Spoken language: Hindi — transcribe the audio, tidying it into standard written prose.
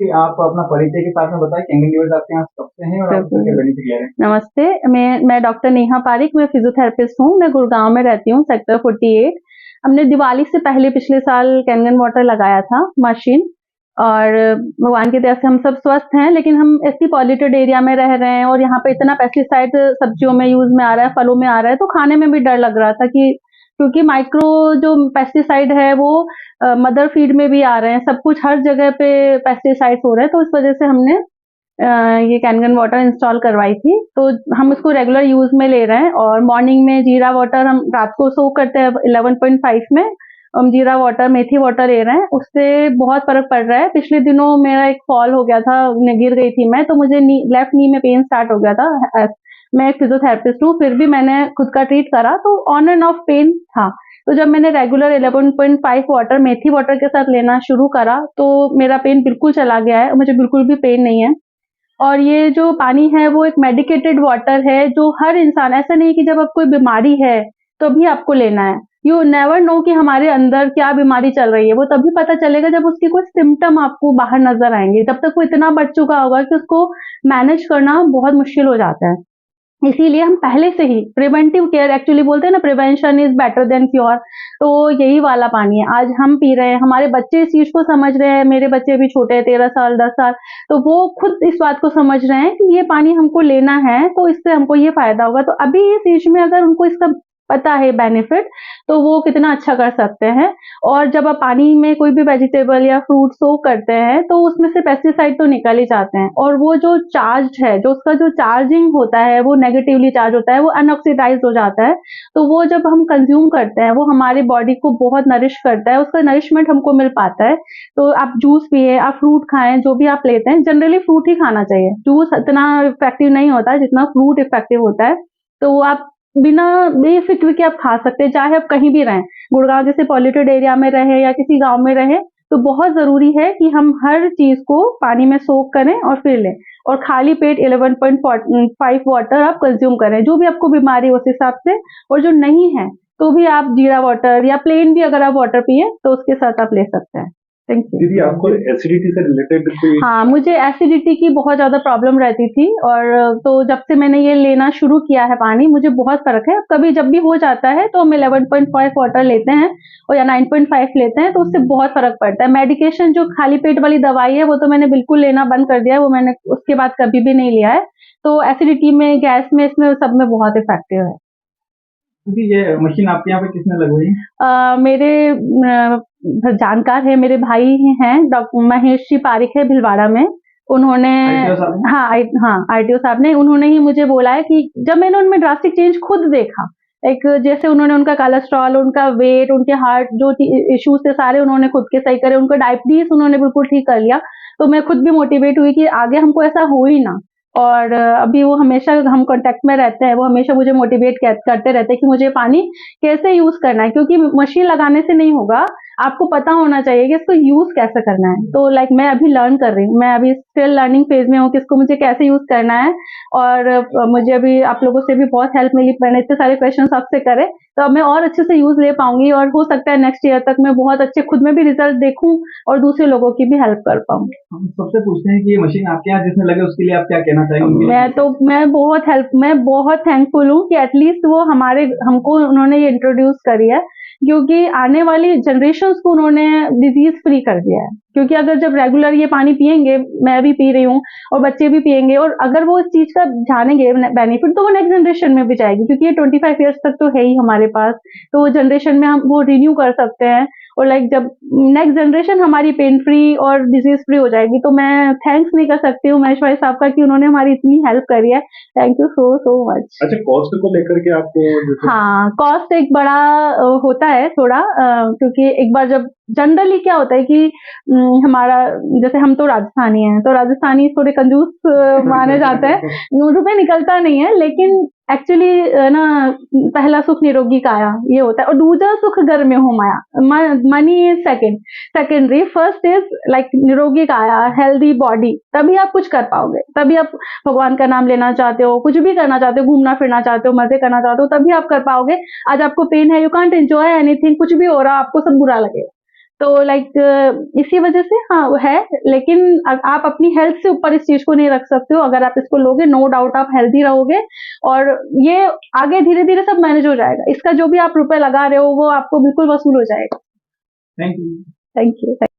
कि आप अपना परिचय के साथ में बताएं, कैंगन लीवर्स आपके यहाँ कब से हैं और आप उसके बेनिफिट क्या हैं? नमस्ते, मैं डॉक्टर नेहा पारिक, मैं फिजियोथेरेपिस्ट हूँ। मैं गुड़गांव में रहती हूँ, सेक्टर 48। हमने दिवाली से पहले पिछले साल कैंगन वाटर लगाया था मशीन, और भगवान की दया से हम सब स्वस्थ हैं। लेकिन हम ऐसी पॉल्यूटेड एरिया में रह रहे हैं और यहाँ पे इतना पेस्टिसाइड सब्जियों में यूज में आ रहा है, फलों में आ रहा है, तो खाने में भी डर लग रहा था कि क्योंकि माइक्रो जो पेस्टिसाइड है वो मदर फीड में भी आ रहे हैं, सब कुछ हर जगह पे पेस्टिसाइड्स हो रहे हैं। तो इस वजह से हमने ये कैनगन वाटर इंस्टॉल करवाई थी। तो हम इसको रेगुलर यूज में ले रहे हैं, और मॉर्निंग में जीरा वाटर हम रात को सोक करते हैं 11.5 में। हम जीरा वाटर, मेथी वाटर ले रहे हैं, उससे बहुत फर्क पड़ रहा है। पिछले दिनों मेरा एक फॉल हो गया था, गिर गई थी मैं, तो मुझे लेफ्ट नी में पेन स्टार्ट हो गया था। मैं एक फिजियोथेरेपिस्ट हूँ, फिर भी मैंने खुद का ट्रीट करा, तो ऑन एंड ऑफ पेन था। तो जब मैंने रेगुलर 11.5 वाटर मेथी वाटर के साथ लेना शुरू करा, तो मेरा पेन बिल्कुल चला गया है, मुझे बिल्कुल भी पेन नहीं है। और ये जो पानी है वो एक मेडिकेटेड वाटर है, जो हर इंसान, ऐसा नहीं कि जब आप कोई बीमारी है तभी आपको लेना है। यू नेवर नो कि हमारे अंदर क्या बीमारी चल रही है, वो तभी पता चलेगा जब उसके कुछ सिम्टम आपको बाहर नजर आएंगे। तब तक वो इतना बढ़ चुका होगा कि उसको मैनेज करना बहुत मुश्किल हो जाता है। इसीलिए हम पहले से ही प्रिवेंटिव केयर, एक्चुअली बोलते हैं ना, prevention is better than cure. तो यही वाला पानी है आज हम पी रहे हैं। हमारे बच्चे इस चीज को समझ रहे हैं, मेरे बच्चे भी छोटे हैं, 13 साल 10 साल, तो वो खुद इस बात को समझ रहे हैं कि ये पानी हमको लेना है, तो इससे हमको ये फायदा होगा। तो अभी इस एज में अगर उनको इसका पता है बेनिफिट, तो वो कितना अच्छा कर सकते हैं। और जब आप पानी में कोई भी वेजिटेबल या फ्रूट सोक करते हैं, तो उसमें से पेस्टिसाइड तो निकल ही जाते हैं, और वो जो चार्ज है, जो उसका जो चार्जिंग होता है, वो नेगेटिवली चार्ज होता है, वो अनऑक्सीडाइज हो जाता है। तो वो जब हम कंज्यूम करते हैं, वो हमारी बॉडी को बहुत नरिश करता है, उसका नरिशमेंट हमको मिल पाता है। तो आप जूस पिए, आप फ्रूट खाएं, जो भी आप लेते हैं, जनरली फ्रूट ही खाना चाहिए। जूस इतना इफेक्टिव नहीं होता जितना फ्रूट इफेक्टिव होता है। तो वो आप बिना बेफिक्र के आप खा सकते हैं, चाहे आप कहीं भी रहें, गुड़गांव जैसे पॉल्यूटेड एरिया में रहे या किसी गांव में रहे। तो बहुत जरूरी है कि हम हर चीज को पानी में सोक करें और फिर लें, और खाली पेट 11.5 वाटर आप कंज्यूम करें, जो भी आपको बीमारी है उस हिसाब से। और जो नहीं है तो भी आप जीरा वाटर या प्लेन भी अगर आप वाटर पिए तो उसके साथ आप ले सकते हैं। Thank you. दीदी, आपको एसिडिटी से रिलेटेड कोई? हाँ, मुझे एसिडिटी की बहुत ज्यादा प्रॉब्लम रहती थी, और तो जब से मैंने ये लेना शुरू किया है पानी, मुझे बहुत फर्क है। कभी जब भी हो जाता है तो हम 11.5 वाटर लेते हैं, और या 9.5 लेते हैं, तो उससे बहुत फर्क पड़ता है। मेडिकेशन जो खाली पेट वाली दवाई है, वो तो मैंने बिल्कुल लेना बंद कर दिया है, वो मैंने उसके बाद कभी भी नहीं लिया है। तो एसिडिटी में, गैस में, इसमें सब में बहुत इफेक्टिव है। दीदी, ये मशीन आपके यहाँ पे किसने लगवाई? मेरे जानकार है, मेरे भाई हैं, डॉक्टर महेश जी पारिक है भिलवाड़ा में। उन्होंने, ITO साहब ने? हाँ, आरटीओ साहब ने, उन्होंने ही मुझे बोला है कि जब मैंने उनमें ड्रास्टिक चेंज खुद देखा, एक जैसे उन्होंने उनका कोलेस्ट्रॉल, उनका वेट, उनके हार्ट जो इश्यूज थे सारे उन्होंने खुद के सही करे, उनका डायबिटीज उन्होंने बिल्कुल ठीक कर लिया। तो मैं खुद भी मोटिवेट हुई कि आगे हमको ऐसा हो ही ना। और अभी वो हमेशा हम कांटेक्ट में रहते हैं, वो हमेशा मुझे मोटिवेट करते रहते हैं कि मुझे पानी कैसे यूज करना है, क्योंकि मशीन लगाने से नहीं होगा, आपको पता होना चाहिए कि इसको यूज कैसे करना है। तो मैं अभी लर्न कर रही हूँ, मैं अभी स्टिल लर्निंग फेज में हूँ कि इसको मुझे कैसे यूज करना है। और मुझे अभी आप लोगों से भी बहुत हेल्प मिली, मैंने इतने सारे क्वेश्चन आपसे करे, तो अब मैं और अच्छे से यूज ले पाऊंगी, और हो सकता है नेक्स्ट ईयर तक मैं बहुत अच्छे खुद में भी रिजल्ट देखूं और दूसरे लोगों की भी हेल्प कर पाऊँ। हम सबसे पूछते हैं कि ये मशीन आपके यहाँ जिसने लगे उसके लिए आप क्या कहना चाहेंगे? मैं बहुत थैंकफुल हूँ कि एटलीस्ट वो हमको उन्होंने ये इंट्रोड्यूस करी है, क्योंकि आने वाली जनरेशन्स को उन्होंने डिजीज फ्री कर दिया है। क्योंकि अगर जब रेगुलर ये पानी पियेंगे, मैं भी पी रही हूँ और बच्चे भी पियेंगे, और अगर वो इस चीज का जानेंगे बेनिफिट, तो वो नेक्स्ट जनरेशन में भी जाएगी, क्योंकि ये 25 ईयर्स तक तो है ही हमारे पास। तो वो जनरेशन में हम वो रिन्यू कर सकते हैं, और जब नेक्स्ट जनरेशन हमारी पेन फ्री और डिजीज फ्री हो जाएगी, तो मैं थैंक्स नहीं कर सकती हूँ महेश भाई साहब का कि उन्होंने हमारी इतनी हेल्प करी है। Thank you so so much. अच्छा, कॉस्ट को लेकर के आपको हाँ, कॉस्ट एक बड़ा होता है थोड़ा, क्योंकि एक बार जब जनरली क्या होता है कि हमारा, जैसे हम तो राजस्थानी हैं, तो राजस्थानी थोड़े कंजूस माने जाते हैं, रुपए निकलता नहीं है, लेकिन एक्चुअली ना, पहला सुख निरोगी काया ये होता है, और दूसरा सुख घर में हो माया। Money is secondary, first is निरोगी काया, हेल्दी बॉडी, तभी आप कुछ कर पाओगे, तभी आप भगवान का नाम लेना चाहते हो, कुछ भी करना चाहते हो, घूमना फिरना चाहते हो, मजे करना चाहते हो, तभी आप कर पाओगे। आज आपको पेन है, यू कांट एंजॉय एनीथिंग, कुछ भी हो रहा, आपको सब बुरा लगेगा। तो लाइक इसी वजह से हाँ वो है, लेकिन आप अपनी हेल्थ से ऊपर इस चीज को नहीं रख सकते हो। अगर आप इसको लोगे, नो डाउट आप हेल्दी रहोगे और ये आगे धीरे धीरे सब मैनेज हो जाएगा। इसका जो भी आप रुपए लगा रहे हो वो आपको बिल्कुल वसूल हो जाएगा। Thank you. Thank you.